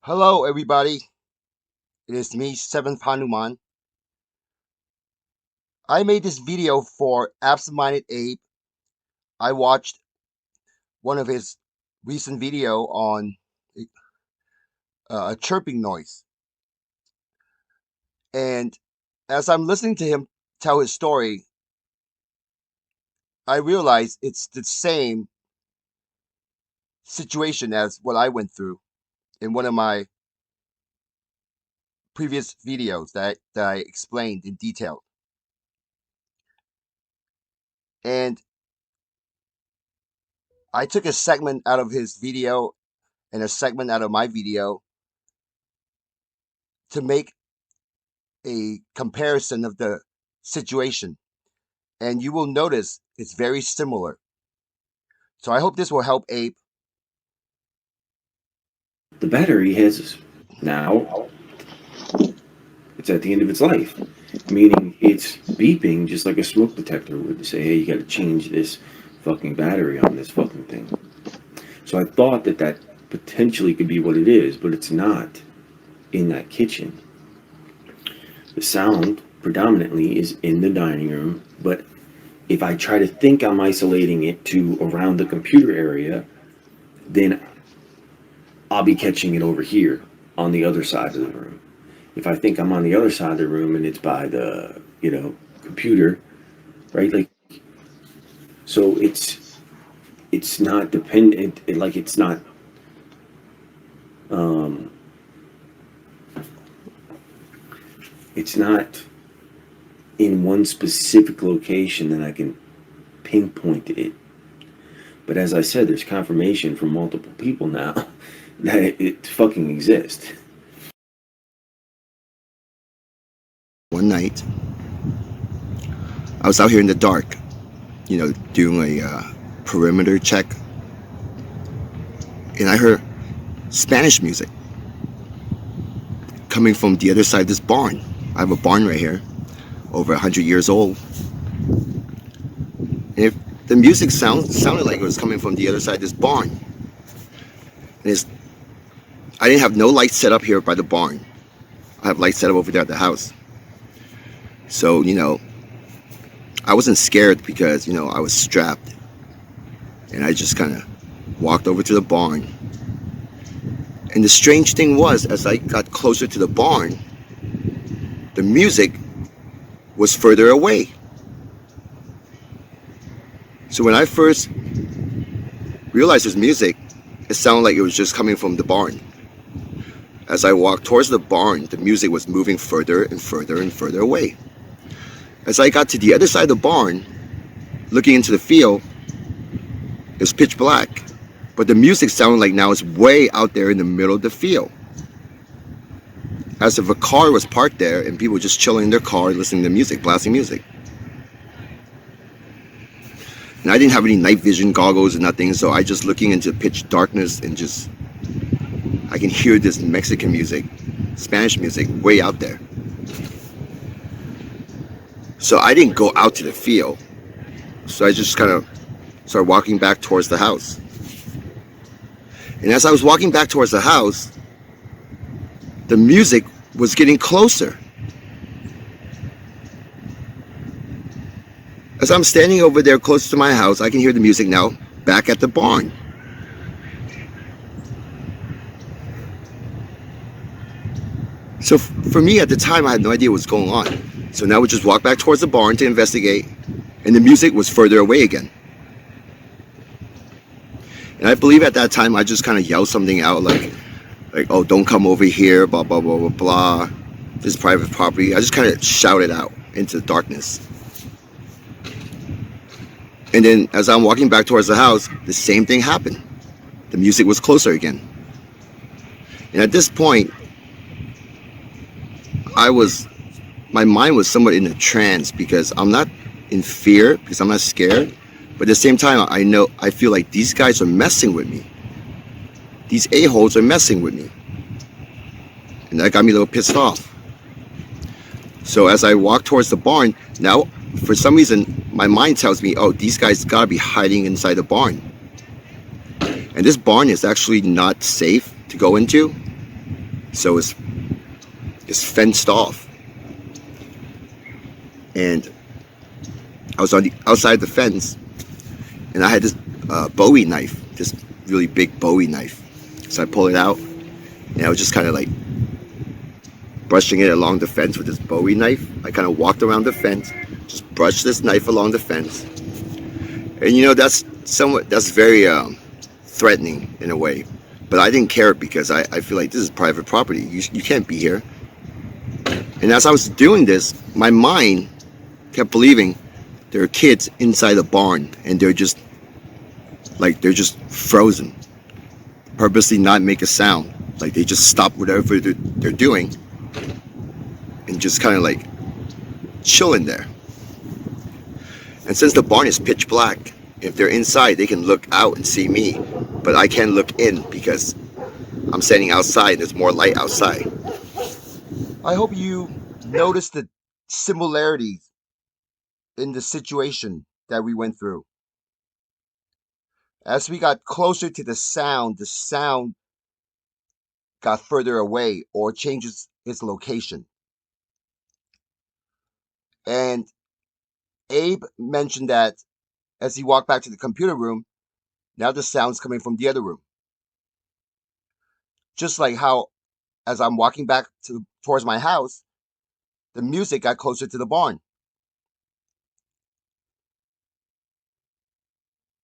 Hello, everybody. It is me, Seventh Hanuman. I made this video for Absent-Minded Abe. I watched one of his recent video on a chirping noise, and as I'm listening to him tell his story, I realize it's the same situation as what I went through in one of my previous videos that I explained in detail. And I took a segment out of his video and a segment out of my video to make a comparison of the situation, and you will notice it's very similar. So I hope this will help Abe. The battery has now, it's at the end of its life, meaning it's beeping just like a smoke detector would to say, hey, you got to change this fucking battery on this fucking thing. So I thought that that potentially could be what it is, but it's not in that kitchen. The sound predominantly is in the dining room, but if I try to think I'm isolating it to around the computer area, then I'll be catching it over here on the other side of the room. If I think I'm on the other side of the room and it's by the, computer, right? Like, so it's not dependent, like it's not, um, it's not in one specific location that I can pinpoint it. But as I said, there's confirmation from multiple people now that it fucking exists. One night, I was out here in the dark, doing a perimeter check, and I heard Spanish music coming from the other side of this barn. I have a barn right here, over 100 years old. And if the music sounded like it was coming from the other side of this barn. And I didn't have no lights set up here by the barn. I have lights set up over there at the house. So, I wasn't scared because, I was strapped. And I just kind of walked over to the barn. And the strange thing was, as I got closer to the barn, the music was further away. So when I first realized this music, it sounded like it was just coming from the barn. As I walked towards the barn, the music was moving further and further and further away. As I got to the other side of the barn, looking into the field, it was pitch black. But the music sounded like now it's way out there in the middle of the field. As if a car was parked there and people were just chilling in their car, listening to music, blasting music. And I didn't have any night vision goggles or nothing, so I just looking into pitch darkness and I can hear this Mexican music, Spanish music, way out there. So I didn't go out to the field. So I just kind of started walking back towards the house. And as I was walking back towards the house, the music was getting closer. As I'm standing over there close to my house, I can hear the music now back at the barn. So for me at the time, I had no idea what was going on. So now we just walk back towards the barn to investigate, and the music was further away again. And I believe at that time I just kind of yelled something out like, oh, don't come over here, blah, blah, blah, blah, blah. This is private property. I just kind of shouted out into the darkness. And then as I'm walking back towards the house, the same thing happened. The music was closer again. And at this point, my mind was somewhat in a trance because I'm not in fear, because I'm not scared. But at the same time, I feel like these guys are messing with me. These a-holes are messing with me. And that got me a little pissed off. So as I walk towards the barn, now, for some reason, my mind tells me, oh, these guys gotta be hiding inside the barn. And this barn is actually not safe to go into. So it's fenced off. And I was on the outside the fence, and I had this Bowie knife, this really big Bowie knife. So I pulled it out, and I was just kind of like brushing it along the fence with this Bowie knife. I kind of walked around the fence, just brushed this knife along the fence, and that's very threatening in a way. But I didn't care because I feel like this is private property. You can't be here. And as I was doing this, my mind kept believing there are kids inside the barn, and they're just frozen, purposely not make a sound. Like they just stop whatever they're doing and just kind of like chilling there. And since the barn is pitch black, if they're inside, they can look out and see me, but I can't look in because I'm standing outside. There's more light outside. I hope you noticed the similarities in the situation that we went through. As we got closer to the sound got further away or changes its location. And Abe mentioned that as he walked back to the computer room, now the sound's coming from the other room. Just like how, as I'm walking back towards my house, the music got closer to the barn.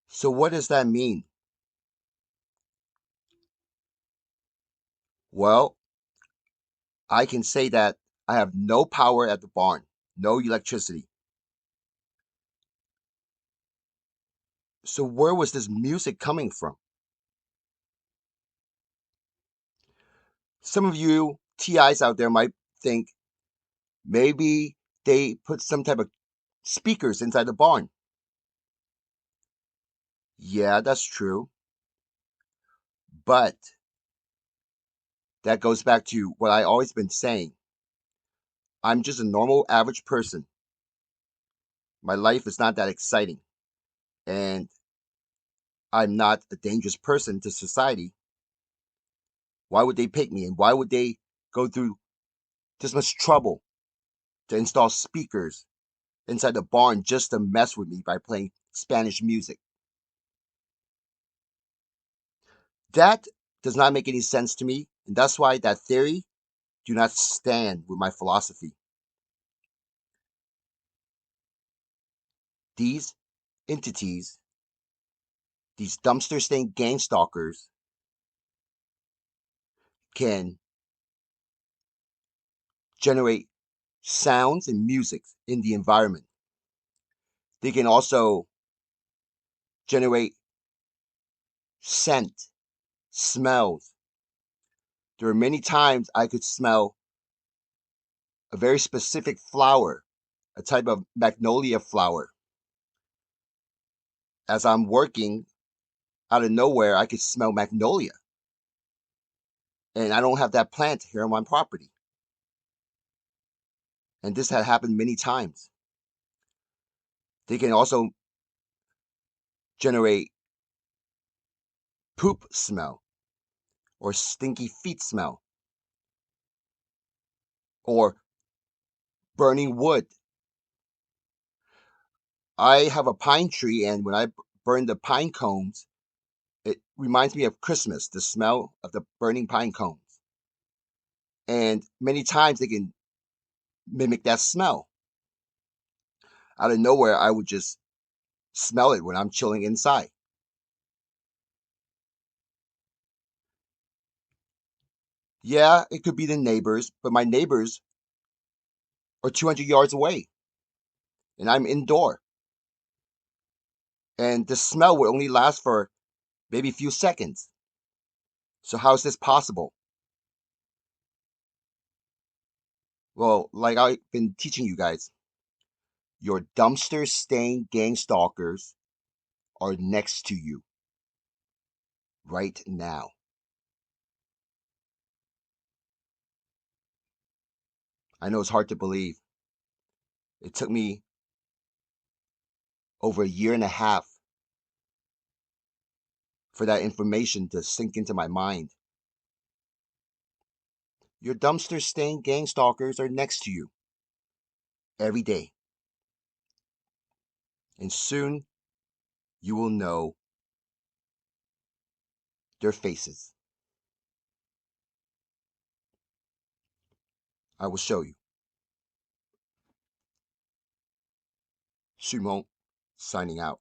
So what does that mean? Well, I can say that I have no power at the barn, no electricity. So where was this music coming from? Some of you TIs out there might think maybe they put some type of speakers inside the barn. Yeah, that's true. But that goes back to what I always been saying. I'm just a normal average person. My life is not that exciting. And I'm not a dangerous person to society. Why would they pick me? And why would they go through this much trouble to install speakers inside the barn just to mess with me by playing Spanish music? That does not make any sense to me. And that's why that theory do not stand with my philosophy. These entities, these dumpster stained gang stalkers, can generate sounds and music in the environment. They can also generate scent, smells. There are many times I could smell a very specific flower, a type of magnolia flower. As I'm working, out of nowhere, I could smell magnolia. And I don't have that plant here on my property. And this had happened many times. They can also generate poop smell or stinky feet smell or burning wood. I have a pine tree, and when I burn the pine cones, it reminds me of Christmas, the smell of the burning pine cones. And many times they can mimic that smell. Out of nowhere, I would just smell it when I'm chilling inside. Yeah, it could be the neighbors, but my neighbors are 200 yards away and I'm indoor. And the smell would only last for maybe a few seconds. So, how is this possible? Well, like I've been teaching you guys, your dumpster stained gang stalkers are next to you right now. I know it's hard to believe. It took me over a year and a half for that information to sink into my mind. Your dumpster stained gang stalkers are next to you every day. And soon you will know their faces. I will show you. Shumon, signing out.